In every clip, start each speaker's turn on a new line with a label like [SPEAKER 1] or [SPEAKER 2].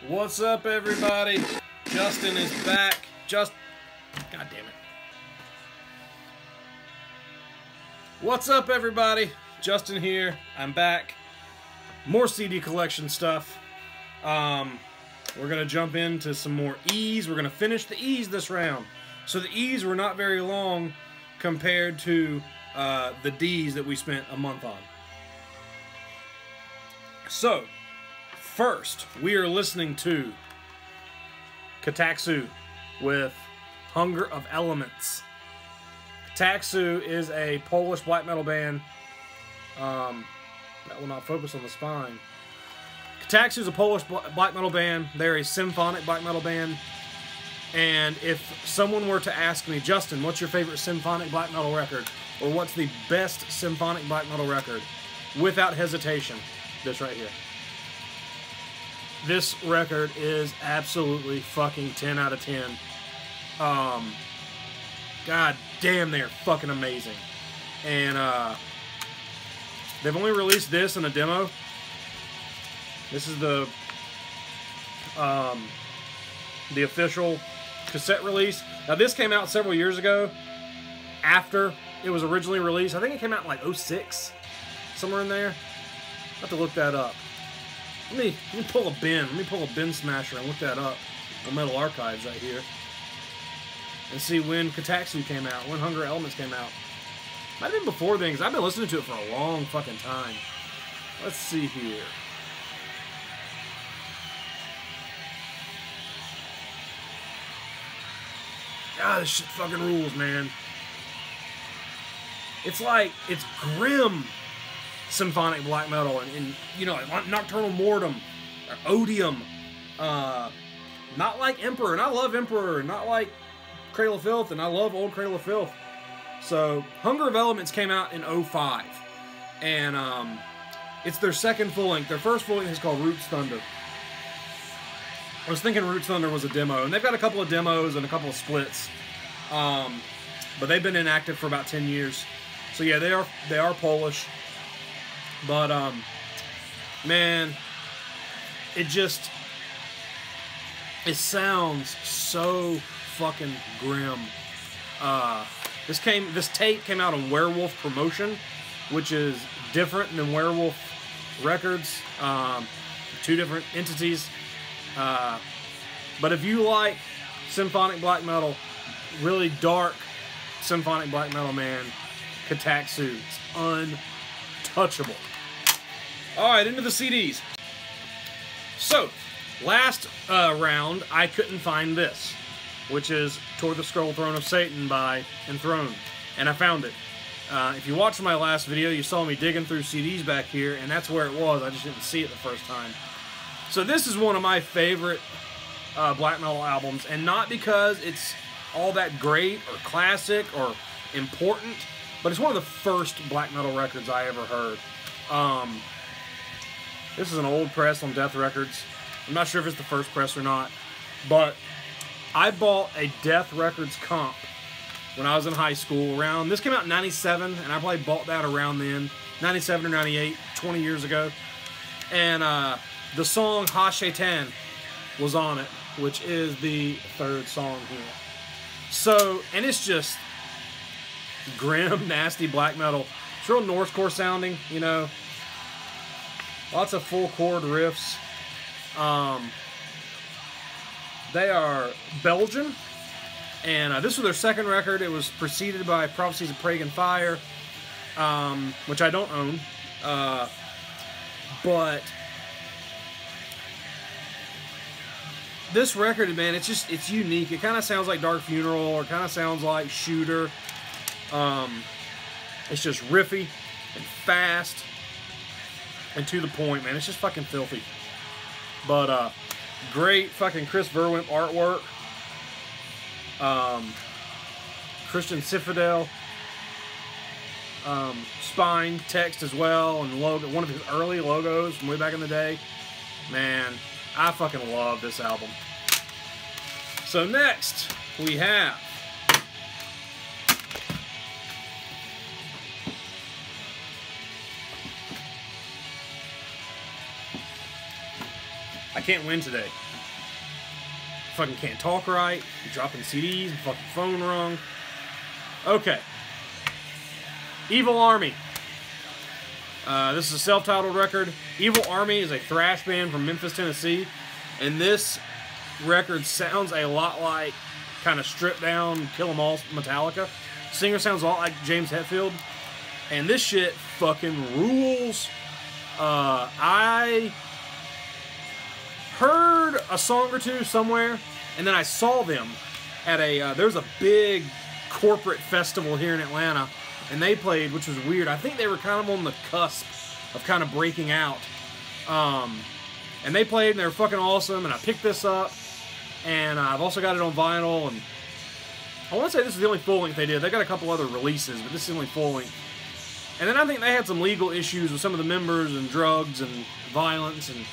[SPEAKER 1] What's up, everybody? Justin is back. God damn it. What's up, everybody? Justin here. I'm back. More CD collection stuff. We're gonna jump into some more E's. We're gonna finish the E's this round. So the E's were not very long compared to the D's that we spent a month on. So, first, we are listening to Katak Su with Hunger of Elements. Katak Su is a Polish black metal band. That will not focus on the spine. Katak Su is a Polish black metal band. They're a symphonic black metal band. And if someone were to ask me, Justin, what's your favorite symphonic black metal record? Or what's the best symphonic black metal record? Without hesitation, this right here. This record is absolutely fucking 10 out of 10. God damn, they're fucking amazing. And they've only released this in a demo. This is the official cassette release. Now this came out several years ago after it was originally released. I think it came out in like 06, somewhere in there. I'll have to look that up. Let me pull a bin. Let me pull a bin smasher and look that up on Metal Archives right here. And see when Katak Su came out, when Hunger Elements came out. Might have been before then, because I've been listening to it for a long fucking time. Let's see here. God, this shit fucking rules, man. It's like, it's grim symphonic black metal, and you know, Nocturnal Mortem, or Odium, not like Emperor, and I love Emperor, not like Cradle of Filth, and I love old Cradle of Filth. So, Hunger of Elements came out in 05, and it's their second full length. Their first full length is called Roots Thunder. I was thinking Roots Thunder was a demo, and they've got a couple of demos and a couple of splits, but they've been inactive for about 10 years. So yeah, they are Polish, but man, it sounds so fucking grim. This tape came out on Werewolf Promotion, which is different than Werewolf Records. Two different entities. But if you like symphonic black metal, really dark symphonic black metal, man, Katak Su, it's untouchable. Alright, into the CDs. So, last round, I couldn't find this, which is Toward the Scroll Throne of Satan by Enthroned, and I found it. If you watched my last video, you saw me digging through CDs back here, and that's where it was. I just didn't see it the first time. So this is one of my favorite black metal albums, and not because it's all that great or classic or important, but it's one of the first black metal records I ever heard. This is an old press on Death Records. I'm not sure if it's the first press or not, but I bought a Death Records comp when I was in high school. This came out in 97, and I probably bought that around then, 97 or 98, 20 years ago. And the song Ha Shaitan was on it, which is the third song here. So, and it's just grim, nasty black metal. It's real Northcore sounding, you know. Lots of full chord riffs. They are Belgian, and this was their second record. It was preceded by Prophecies of Prague and Fire, which I don't own, but this record, man, it's unique. It kind of sounds like Dark Funeral, or kind of sounds like Shooter. It's just riffy and fast and to the point, man. It's just fucking filthy. But great fucking Chris Verwimp artwork. Christian Cifidel spine text as well, and logo, one of his early logos from way back in the day. Man, I fucking love this album. So next, we have I can't win today. fucking can't talk right. You're dropping CDs, fucking phone rung. Okay. Evil Army. This is a self-titled record. Evil Army is a thrash band from Memphis, Tennessee. And this record sounds a lot like kind of stripped down, Kill 'Em All Metallica. Singer sounds a lot like James Hetfield. And this shit fucking rules. I heard a song or two somewhere, and then I saw them at a, there's a big corporate festival here in Atlanta, and they played, which was weird. I think they were kind of on the cusp of kind of breaking out. And they played, and they were fucking awesome, and I picked this up, and I've also got it on vinyl, and I want to say this is the only full length they did. They got a couple other releases, but this is the only full length. And then I think they had some legal issues with some of the members and drugs and violence, and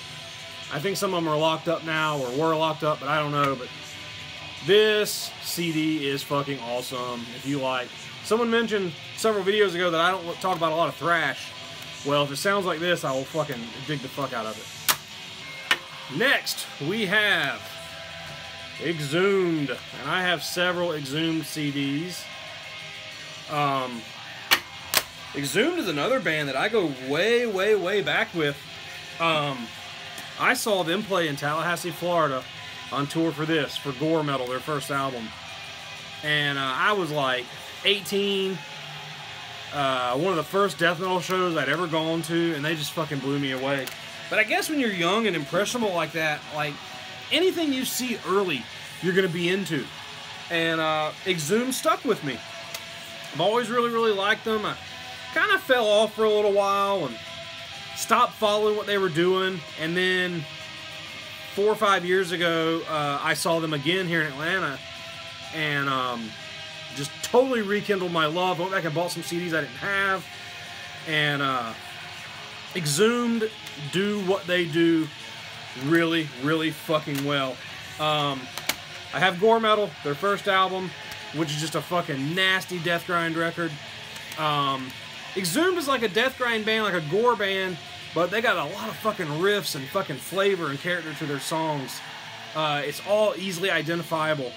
[SPEAKER 1] I think some of them are locked up now, or were locked up, but I don't know. But this CD is fucking awesome if you like. Someone mentioned several videos ago that I don't talk about a lot of thrash. Well, if it sounds like this, I will fucking dig the fuck out of it. Next, we have Exhumed, and I have several Exhumed CDs. Exhumed is another band that I go way, way, way back with. I saw them play in Tallahassee, Florida on tour for Gore Metal, their first album. And I was like 18. One of the first death metal shows I'd ever gone to, and they just fucking blew me away. But I guess when you're young and impressionable like that, like, anything you see early, you're going to be into. And Exhumed stuck with me. I've always really, really liked them. I kind of fell off for a little while and stopped following what they were doing. And then 4 or 5 years ago, I saw them again here in Atlanta. And just totally rekindled my love. Went back and bought some CDs I didn't have. And Exhumed do what they do really, really fucking well. I have Gore Metal, their first album, which is just a fucking nasty death grind record. Exhumed is like a death grind band, like a gore band, but they got a lot of fucking riffs and fucking flavor and character to their songs. It's all easily identifiable.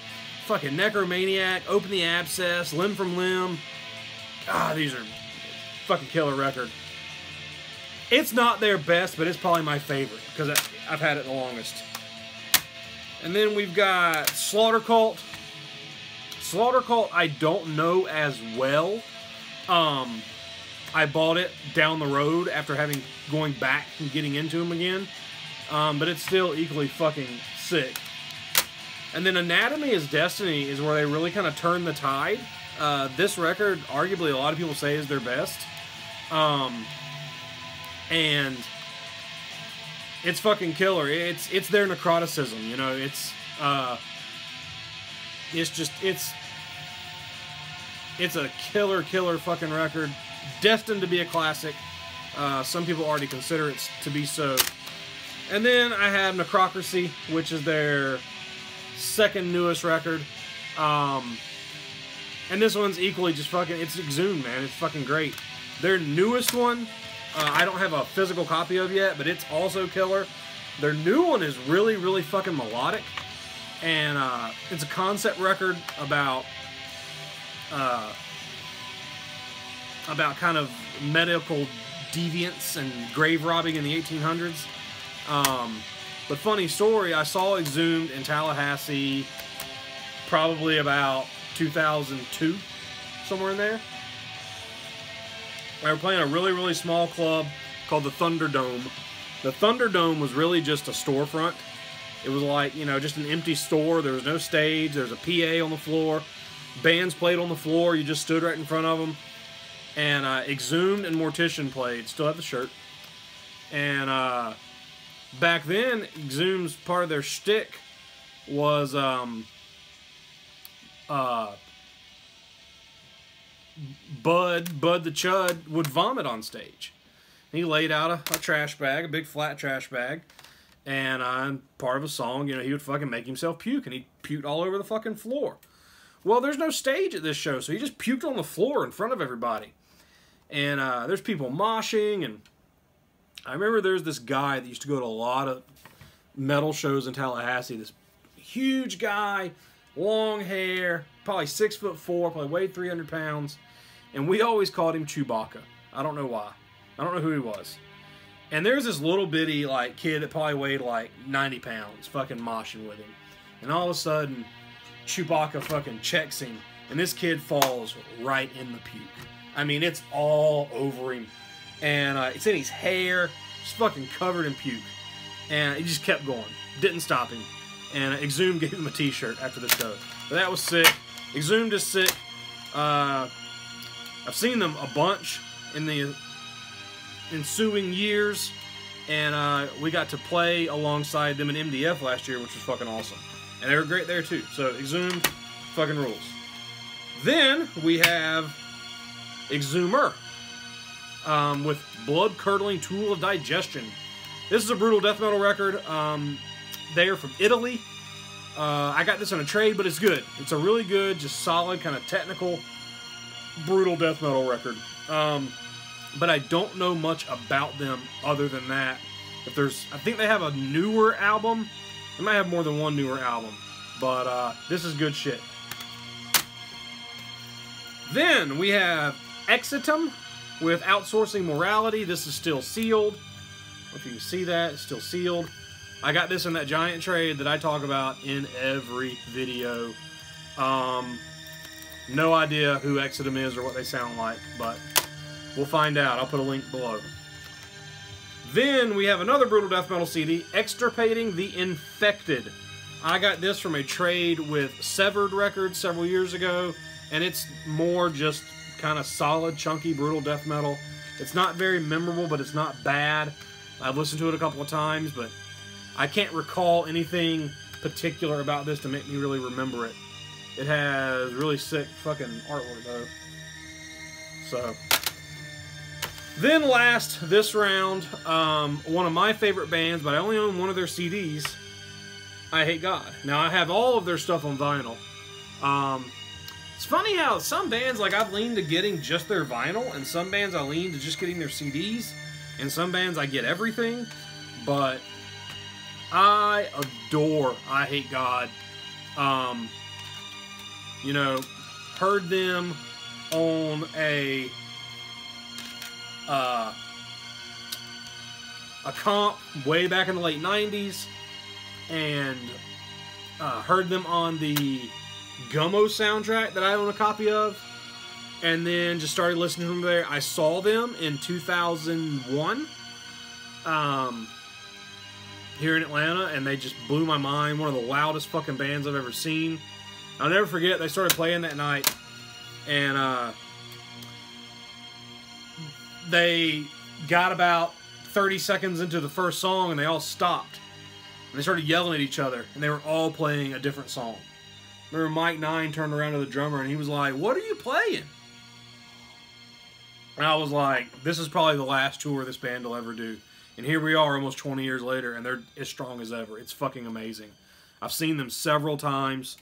[SPEAKER 1] Fucking Necromaniac, Open the Abscess, Limb from Limb. Ah, these are fucking killer record. It's not their best, but it's probably my favorite, because I've had it the longest. And then we've got Slaughter Cult. Slaughter Cult I don't know as well. I bought it down the road after going back and getting into them again. But it's still equally fucking sick. And then Anatomy is Destiny is where they really kind of turn the tide. This record, arguably, a lot of people say is their best. And it's fucking killer. It's their necroticism, you know. It's a killer fucking record, destined to be a classic. Some people already consider it to be so. And then I have Necrocracy, which is their second newest record. And this one's equally just fucking, it's Exhumed, man. It's fucking great. Their newest one, I don't have a physical copy of yet, but it's also killer. Their new one is really, really fucking melodic. And it's a concept record about kind of medical deviance and grave robbing in the 1800s. But funny story, I saw Exhumed in Tallahassee probably about 2002, somewhere in there. They were playing a really, really small club called the Thunderdome. The Thunderdome was really just a storefront. It was like, you know, just an empty store. There was no stage. There was a PA on the floor. Bands played on the floor. You just stood right in front of them. And Exhumed and Mortician played. Still have the shirt. And back then, Exhumed's part of their shtick was Bud the Chud would vomit on stage. He laid out a trash bag, a big flat trash bag, and part of a song, you know, he would fucking make himself puke, and he puked all over the fucking floor. Well, there's no stage at this show, so he just puked on the floor in front of everybody. And there's people moshing, and I remember there's this guy that used to go to a lot of metal shows in Tallahassee, this huge guy, long hair, probably 6'4", probably weighed 300 pounds. And we always called him Chewbacca. I don't know why. I don't know who he was. And there's this little bitty like kid that probably weighed like 90 pounds fucking moshing with him. And all of a sudden, Chewbacca fucking checks him. And this kid falls right in the puke. I mean, it's all over him. And it's in his hair. Just fucking covered in puke. And he just kept going. Didn't stop him. And Exhumed gave him a t-shirt after the show. But that was sick. Exhumed is sick. I've seen them a bunch in the ensuing years. And we got to play alongside them in MDF last year, which was fucking awesome. And they were great there too. So Exhumed fucking rules. Then we have Exhumer with Blood-Curdling Tool of Digestion. This is a brutal death metal record. They are from Italy. I got this on a trade, but it's good. It's a really good, just solid, kind of technical, brutal death metal record. But I don't know much about them other than that. I think they have a newer album. They might have more than one newer album. But this is good shit. Then we have Exhumed with Outsourcing Morality. This is still sealed. I don't know if you can see that. It's still sealed. I got this in that giant trade that I talk about in every video. No idea who Exhumed is or what they sound like, but we'll find out. I'll put a link below. Then we have another brutal death metal CD, Extirpating the Infected. I got this from a trade with Severed Records several years ago, and it's more just kind of solid, chunky, brutal death metal. It's not very memorable, but it's not bad. I've listened to it a couple of times, but I can't recall anything particular about this to make me really remember it. It has really sick fucking artwork, though. So. Then last, this round, one of my favorite bands, but I only own one of their CDs, Eyehategod. Now, I have all of their stuff on vinyl. It's funny how some bands, like, I've leaned to getting just their vinyl, and some bands I lean to just getting their CDs, and some bands I get everything, but I adore Eyehategod. You know, heard them on a comp way back in the late 90s, and heard them on the Gummo soundtrack that I own a copy of, and then just started listening to them there. I saw them in 2001 here in Atlanta, and they just blew my mind. One of the loudest fucking bands I've ever seen. I'll never forget, they started playing that night, and they got about 30 seconds into the first song, and they all stopped. And they started yelling at each other, and they were all playing a different song. Remember Mike Nine turned around to the drummer, and he was like, "What are you playing?" And I was like, this is probably the last tour this band will ever do. And here we are almost 20 years later, and they're as strong as ever. It's fucking amazing. I've seen them several times.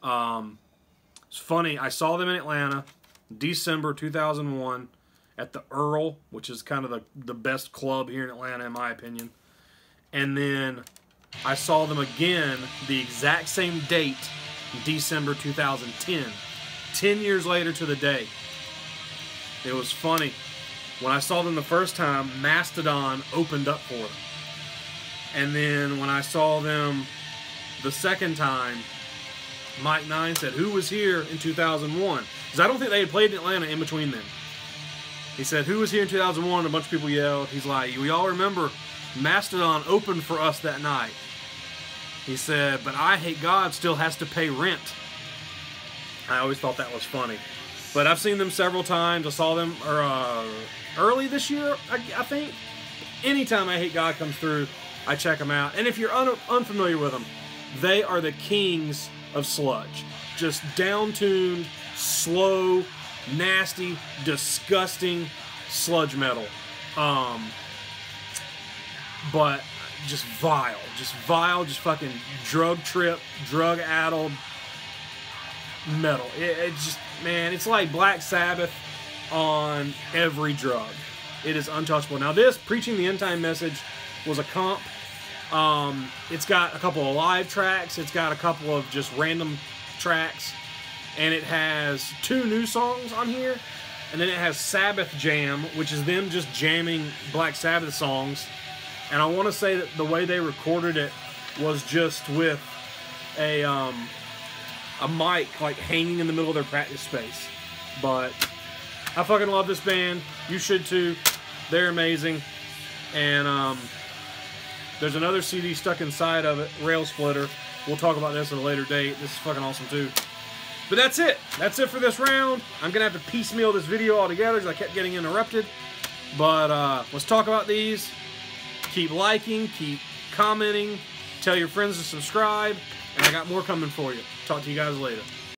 [SPEAKER 1] It's funny, I saw them in Atlanta, December 2001, at the Earl, which is kind of the best club here in Atlanta, in my opinion. And then I saw them again the exact same date, December 2010. 10 years later to the day. It was funny. When I saw them the first time, Mastodon opened up for them. And then when I saw them the second time, Mike Nine said, "Who was here in 2001? Because I don't think they had played in Atlanta in between then. He said, "Who was here in 2001? A bunch of people yelled. He's like, "We all remember Mastodon opened for us that night." He said, "But Eyehategod still has to pay rent." I always thought that was funny. But I've seen them several times. I saw them early this year, I think. Anytime Eyehategod comes through, I check them out. And if you're unfamiliar with them, they are the kings of sludge. Just down-tuned, slow, nasty, disgusting sludge metal. But just vile, just fucking drug-addled metal. It just, man, it's like Black Sabbath on every drug. It is untouchable. Now this, Preaching the End Time Message, was a comp It's got a couple of live tracks. It's got a couple of just random tracks. And it has 2 new songs on here. And then it has Sabbath Jam, which is them just jamming Black Sabbath songs. And I want to say that the way they recorded it was just with a mic like hanging in the middle of their practice space. But I fucking love this band. You should too. They're amazing. And there's another CD stuck inside of it, Rail Splitter. We'll talk about this at a later date. This is fucking awesome too. But that's it. That's it for this round. I'm going to have to piecemeal this video all together because I kept getting interrupted. But let's talk about these. Keep liking, keep commenting, tell your friends to subscribe, and I got more coming for you. Talk to you guys later.